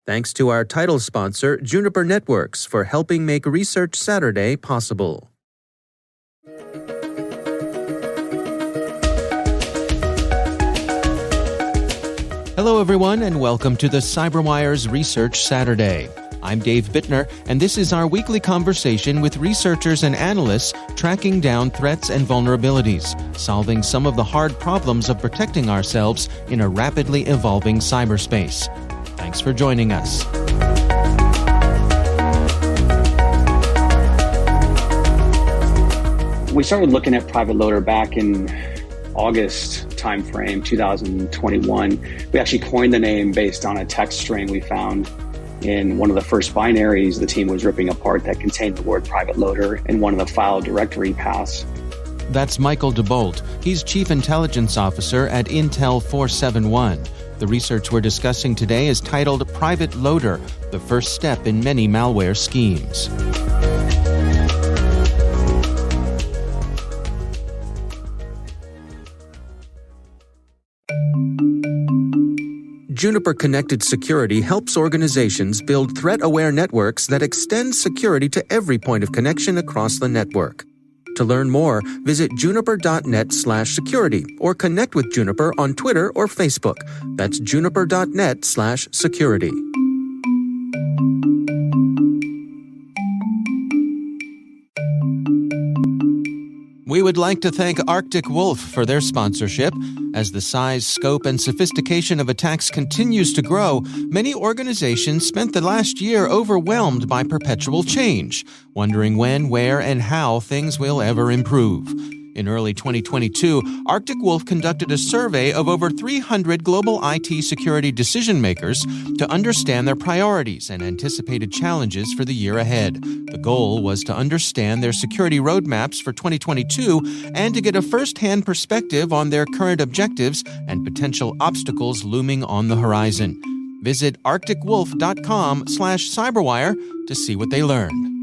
Thanks to our title sponsor, Juniper Networks, for helping make Research Saturday possible. Hello, everyone, and welcome to the CyberWire's Research Saturday. I'm Dave Bittner, and this is our weekly conversation with researchers and analysts tracking down threats and vulnerabilities, solving some of the hard problems of protecting ourselves in a rapidly evolving cyberspace. Thanks for joining us. We started looking at PrivateLoader back in August timeframe, 2021. We actually coined the name based on a text string we found in one of the first binaries the team was ripping apart that contained the word PrivateLoader in one of the file directory paths. That's Michael DeBolt. He's Chief Intelligence Officer at Intel 471. The research we're discussing today is titled PrivateLoader, the first step in many malware schemes. Juniper Connected Security helps organizations build threat-aware networks that extend security to every point of connection across the network. To learn more, visit juniper.net/security or connect with Juniper on Twitter or Facebook. That's juniper.net/security. We would like to thank Arctic Wolf for their sponsorship. As the size, scope, and sophistication of attacks continues to grow, many organizations spent the last year overwhelmed by perpetual change, wondering when, where, and how things will ever improve. In early 2022, Arctic Wolf conducted a survey of over 300 global IT security decision-makers to understand their priorities and anticipated challenges for the year ahead. The goal was to understand their security roadmaps for 2022 and to get a first-hand perspective on their current objectives and potential obstacles looming on the horizon. Visit arcticwolf.com/cyberwire to see what they learned.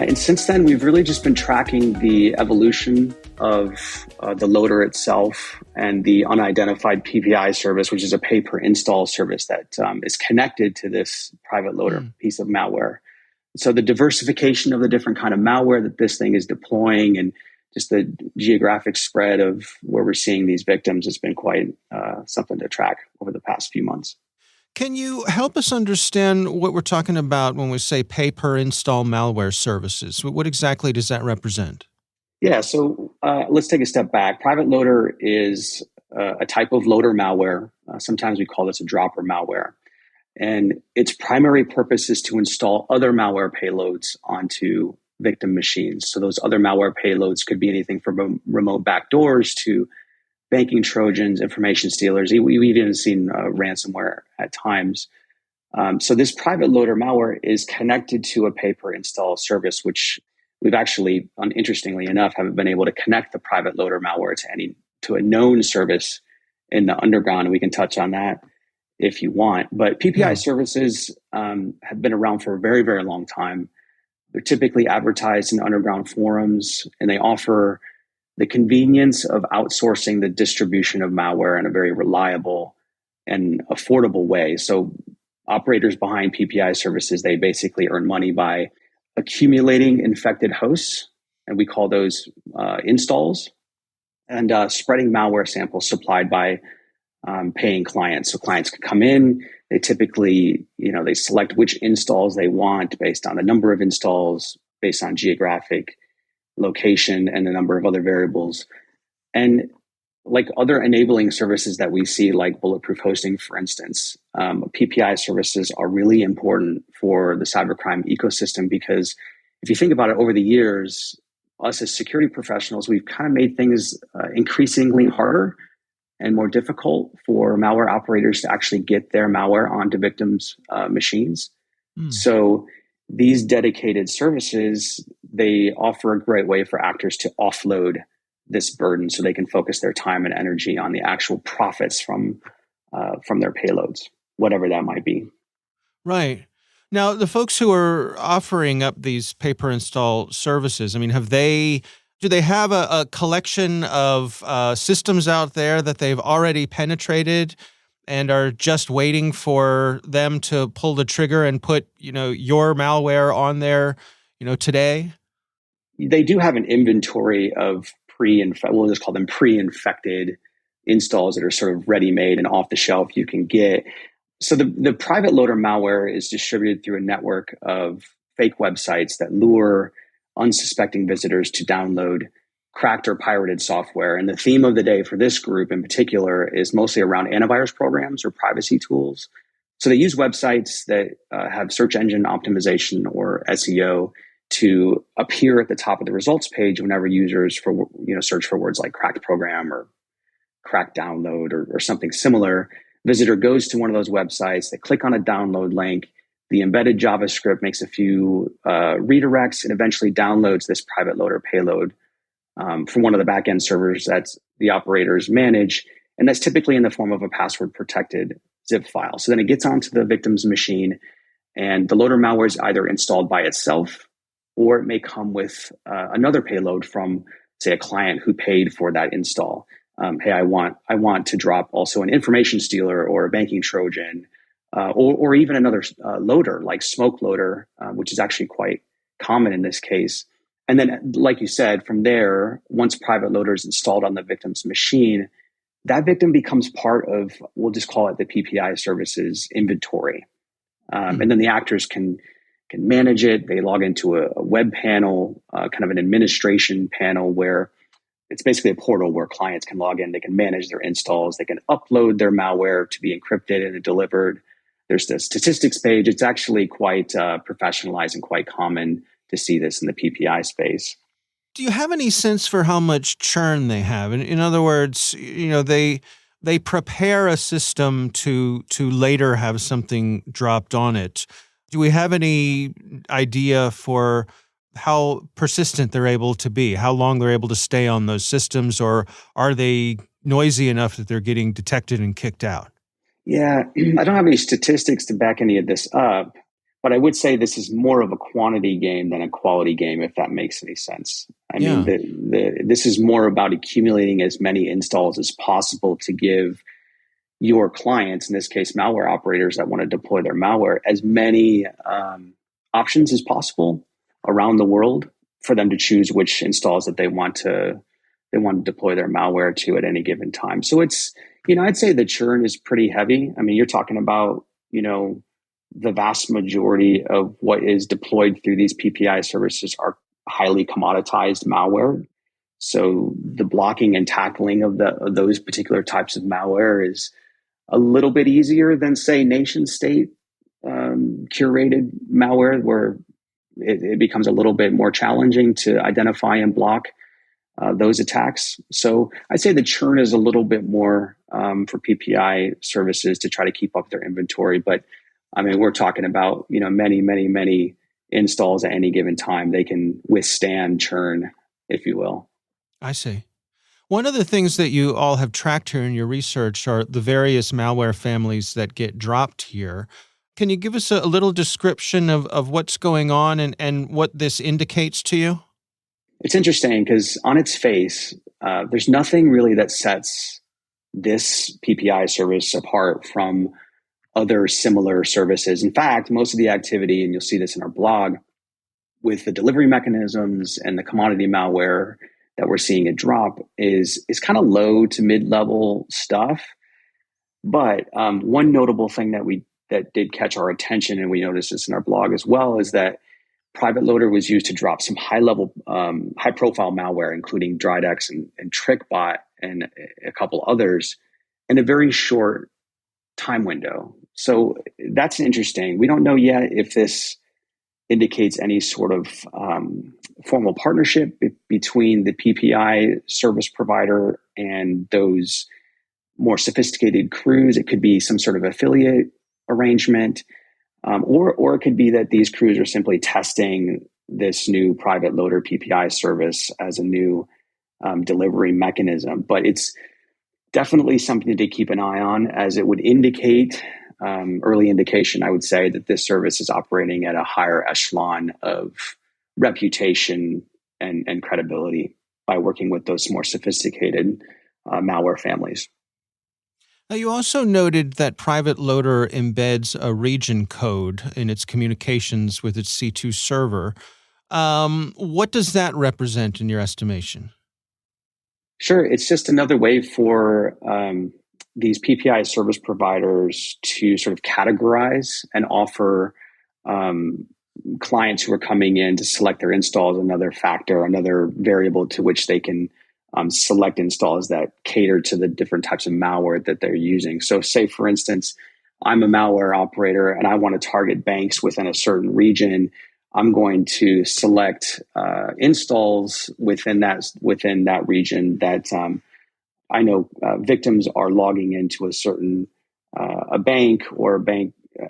And since then, we've really just been tracking the evolution of the loader itself and the unidentified PPI service, which is a pay-per-install service that is connected to this PrivateLoader piece of malware. So the diversification of the different kind of malware that this thing is deploying and just the geographic spread of where we're seeing these victims has been quite something to track over the past few months. Can you help us understand what we're talking about when we say pay-per-install malware services? What exactly does that represent? Yeah, so let's take a step back. PrivateLoader is a type of loader malware. Sometimes we call this a dropper malware. And its primary purpose is to install other malware payloads onto victim machines. So those other malware payloads could be anything from remote backdoors to banking Trojans, information stealers. We've even seen ransomware at times. So this PrivateLoader malware is connected to a pay-per-install service, which we've actually, interestingly enough, haven't been able to connect the PrivateLoader malware to a known service in the underground. We can touch on that if you want. But PPI services have been around for a very, very long time. They're typically advertised in underground forums, and they offer the convenience of outsourcing the distribution of malware in a very reliable and affordable way. So operators behind PPI services, they basically earn money by accumulating infected hosts, and we call those installs, and spreading malware samples supplied by paying clients. So clients can come in, they typically, they select which installs they want based on the number of installs, based on geographic location and a number of other variables. And like other enabling services that we see, like bulletproof hosting, for instance, PPI services are really important for the cybercrime ecosystem because if you think about it, over the years, us as security professionals, we've kind of made things increasingly harder and more difficult for malware operators to actually get their malware onto victims' machines. So these dedicated services, they offer a great way for actors to offload this burden so they can focus their time and energy on the actual profits from their payloads, whatever that might be. Right. Now, the folks who are offering up these pay-per-install services, have they Do they have a collection of systems out there that they've already penetrated and are just waiting for them to pull the trigger and put, your malware on there, today? They do have an inventory of we'll just call them pre-infected installs that are sort of ready-made and off the shelf you can get. So the PrivateLoader malware is distributed through a network of fake websites that lure unsuspecting visitors to download cracked or pirated software. And the theme of the day for this group in particular is mostly around antivirus programs or privacy tools. So they use websites that have search engine optimization or SEO to appear at the top of the results page whenever users search for words like cracked program or cracked download or something similar. Visitor goes to one of those websites, they click on a download link, the embedded JavaScript makes a few redirects and eventually downloads this PrivateLoader payload from one of the backend servers that the operators manage. And that's typically in the form of a password protected zip file. So then it gets onto the victim's machine and the loader malware is either installed by itself or it may come with another payload from, say, a client who paid for that install. Hey, I want to drop also an information stealer or a banking Trojan, or even another loader like Smokeloader, which is actually quite common in this case. And then, like you said, from there, once PrivateLoader is installed on the victim's machine, that victim becomes part of, we'll just call it the PPI services inventory. And then the actors can manage it. They log into a web panel, kind of an administration panel where it's basically a portal where clients can log in. They can manage their installs. They can upload their malware to be encrypted and delivered. There's the statistics page. It's actually quite professionalized and quite common to see this in the PPI space. Do you have any sense for how much churn they have? In other words, they prepare a system to later have something dropped on it. Do we have any idea for how persistent they're able to be, how long they're able to stay on those systems, or are they noisy enough that they're getting detected and kicked out? Yeah, I don't have any statistics to back any of this up, but I would say this is more of a quantity game than a quality game, if that makes any sense. I mean, this is more about accumulating as many installs as possible to give your clients, in this case, malware operators that want to deploy their malware, as many options as possible around the world for them to choose which installs that they want to deploy their malware to at any given time. So it's, I'd say the churn is pretty heavy. I mean, you're talking about, the vast majority of what is deployed through these PPI services are highly commoditized malware. So the blocking and tackling of those particular types of malware is a little bit easier than, say, nation state curated malware, where it becomes a little bit more challenging to identify and block those attacks. So I'd say the churn is a little bit more for PPI services to try to keep up their inventory. But I mean, we're talking about, many, many, many installs at any given time. They can withstand churn, if you will. I see. One of the things that you all have tracked here in your research are the various malware families that get dropped here. Can you give us a little description of what's going on and what this indicates to you? It's interesting because on its face, there's nothing really that sets this PPI service apart from other similar services. In fact, most of the activity, and you'll see this in our blog, with the delivery mechanisms and the commodity malware that we're seeing it drop is kind of low to mid-level stuff. But one notable thing that did catch our attention, and we noticed this in our blog as well, is that PrivateLoader was used to drop some high-level, high-profile malware, including Dridex and TrickBot and a couple others, in a very short time window. So that's interesting. We don't know yet if this indicates any sort of formal partnership between the PPI service provider and those more sophisticated crews. It could be some sort of affiliate arrangement, or it could be that these crews are simply testing this new PrivateLoader PPI service as a new delivery mechanism. But it's definitely something to keep an eye on, as it would indicate, early indication, I would say, that this service is operating at a higher echelon of reputation and credibility. by working with those more sophisticated malware families. Now, you also noted that PrivateLoader embeds a region code in its communications with its C2 server. What does that represent in your estimation? Sure. It's just another way for these PPI service providers to sort of categorize and offer clients who are coming in to select their installs another factor, another variable to which they can select installs that cater to the different types of malware that they're using. So say, for instance, I'm a malware operator and I want to target banks within a certain region. I'm going to select installs within that region that I know victims are logging into a certain a bank or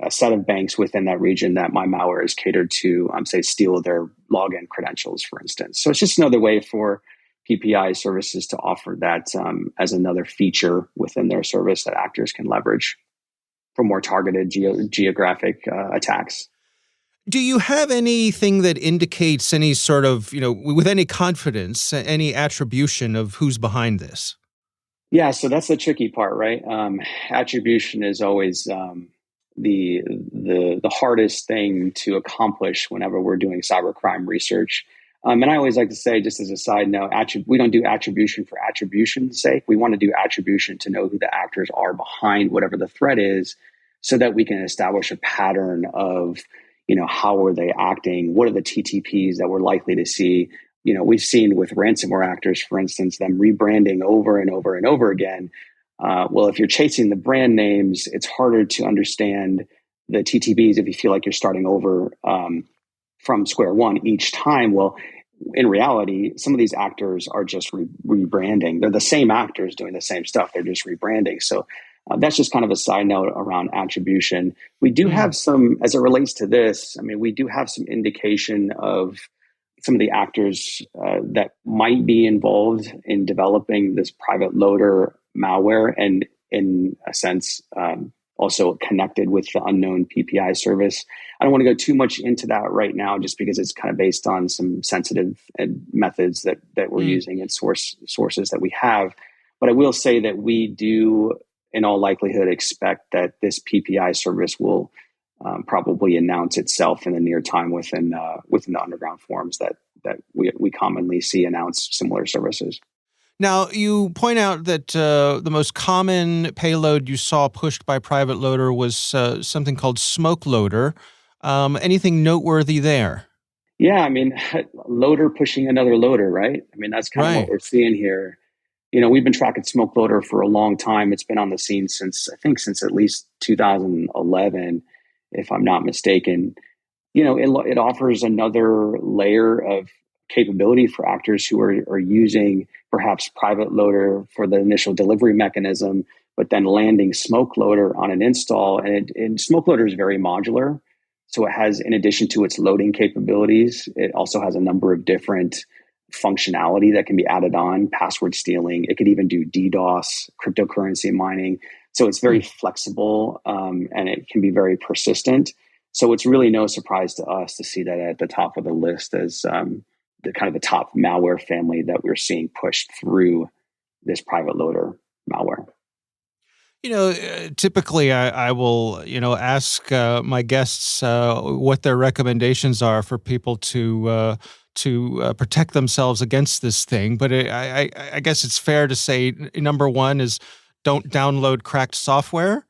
a set of banks within that region that my malware is catered to, say, steal their login credentials, for instance. So it's just another way for PPI services to offer that as another feature within their service that actors can leverage for more targeted geographic attacks. Do you have anything that indicates any sort of, with any confidence, any attribution of who's behind this? Yeah, so that's the tricky part, right? Attribution is always the hardest thing to accomplish whenever we're doing cybercrime research. And I always like to say, just as a side note, we don't do attribution for attribution's sake. We want to do attribution to know who the actors are behind whatever the threat is, so that we can establish a pattern of, how are they acting? What are the TTPs that we're likely to see? We've seen with ransomware actors, for instance, them rebranding over and over and over again. Well, if you're chasing the brand names, it's harder to understand the TTPs if you feel like you're starting over from square one each time. Well, in reality, some of these actors are just rebranding. They're the same actors doing the same stuff. They're just rebranding. So that's just kind of a side note around attribution. We do have some, as it relates to this, we do have some indication of some of the actors that might be involved in developing this PrivateLoader malware, and in a sense, also connected with the unknown PPI service. I don't want to go too much into that right now, just because it's kind of based on some sensitive methods that we're using and sources that we have. But I will say that we do, in all likelihood, expect that this PPI service will probably announce itself in the near time within the underground forums that we commonly see announce similar services. Now, you point out that the most common payload you saw pushed by PrivateLoader was something called Smokeloader. Anything noteworthy there? Yeah, loader pushing another loader, right? That's kind of what we're seeing here. We've been tracking Smokeloader for a long time. It's been on the scene since at least 2011, if I'm not mistaken. It offers another layer of capability for actors who are using perhaps PrivateLoader for the initial delivery mechanism, but then landing Smokeloader on an install. And Smokeloader is very modular. So it has, in addition to its loading capabilities, it also has a number of different functionality that can be added on, password stealing. It could even do DDoS, cryptocurrency mining. So it's very flexible and it can be very persistent. So it's really no surprise to us to see that at the top of the list as the kind of the top malware family that we're seeing pushed through this PrivateLoader malware. Typically I will, ask my guests what their recommendations are for people to protect themselves against this thing. But I guess it's fair to say number one is don't download cracked software.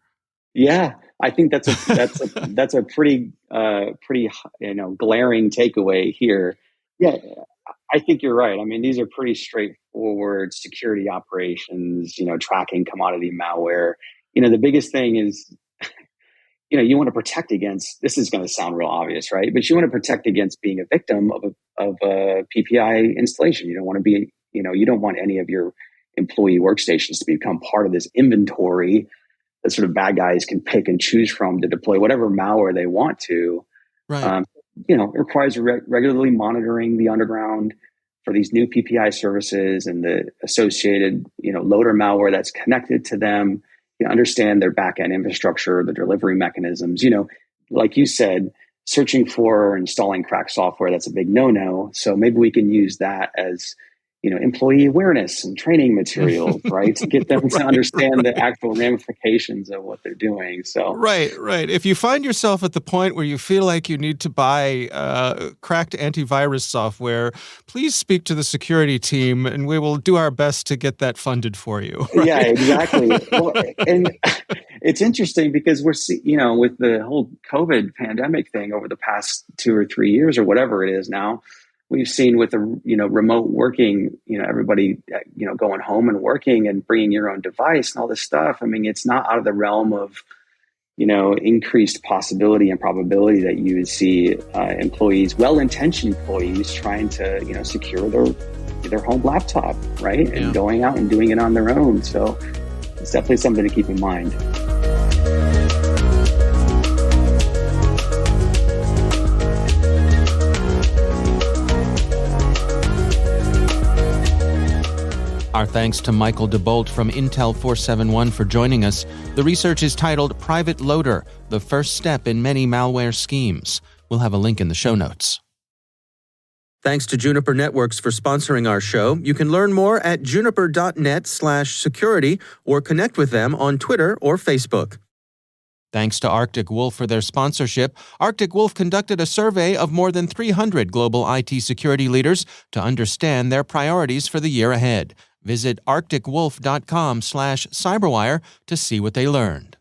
Yeah, I think that's a pretty glaring takeaway here. Yeah, I think you're right. These are pretty straightforward security operations, tracking commodity malware. The biggest thing is, you want to protect against, this is going to sound real obvious, right? But you want to protect against being a victim of a PPI installation. You don't want to be, you don't want any of your employee workstations to become part of this inventory that sort of bad guys can pick and choose from to deploy whatever malware they want to. Right. It requires regularly monitoring the underground for these new PPI services and the associated, loader malware that's connected to them. You understand their backend infrastructure, the delivery mechanisms. Like you said, searching for or installing cracked software, that's a big no-no. So maybe we can use that as, employee awareness and training material, right? To get them to understand the actual ramifications of what they're doing. So Right. If you find yourself at the point where you feel like you need to buy cracked antivirus software, please speak to the security team and we will do our best to get that funded for you. Right? Yeah, exactly. Well, and it's interesting because we're with the whole COVID pandemic thing over the past 2 or 3 years or whatever it is now, we've seen with the remote working, everybody going home and working and bringing your own device and all this stuff. I mean, it's not out of the realm of increased possibility and probability that you would see employees, well-intentioned employees, trying to secure their home laptop, right, and going out and doing it on their own. So it's definitely something to keep in mind. Our thanks to Michael DeBolt from Intel 471 for joining us. The research is titled PrivateLoader, the first step in many malware schemes. We'll have a link in the show notes. Thanks to Juniper Networks for sponsoring our show. You can learn more at juniper.net/security or connect with them on Twitter or Facebook. Thanks to Arctic Wolf for their sponsorship. Arctic Wolf conducted a survey of more than 300 global IT security leaders to understand their priorities for the year ahead. Visit arcticwolf.com/cyberwire to see what they learned.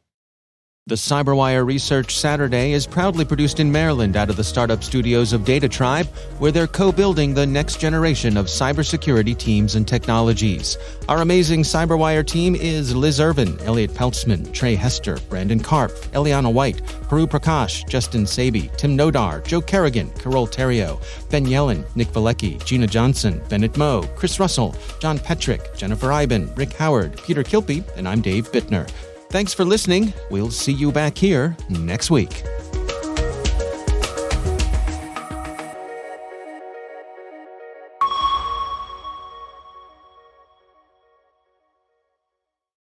The CyberWire Research Saturday is proudly produced in Maryland out of the startup studios of Data Tribe, where they're co-building the next generation of cybersecurity teams and technologies. Our amazing CyberWire team is Liz Irvin, Elliot Peltzman, Trey Hester, Brandon Karp, Eliana White, Paru Prakash, Justin Sabi, Tim Nodar, Joe Kerrigan, Carol Terrio, Ben Yellen, Nick Valecki, Gina Johnson, Bennett Moe, Chris Russell, John Petrick, Jennifer Iben, Rick Howard, Peter Kilpie, and I'm Dave Bittner. Thanks for listening. We'll see you back here next week.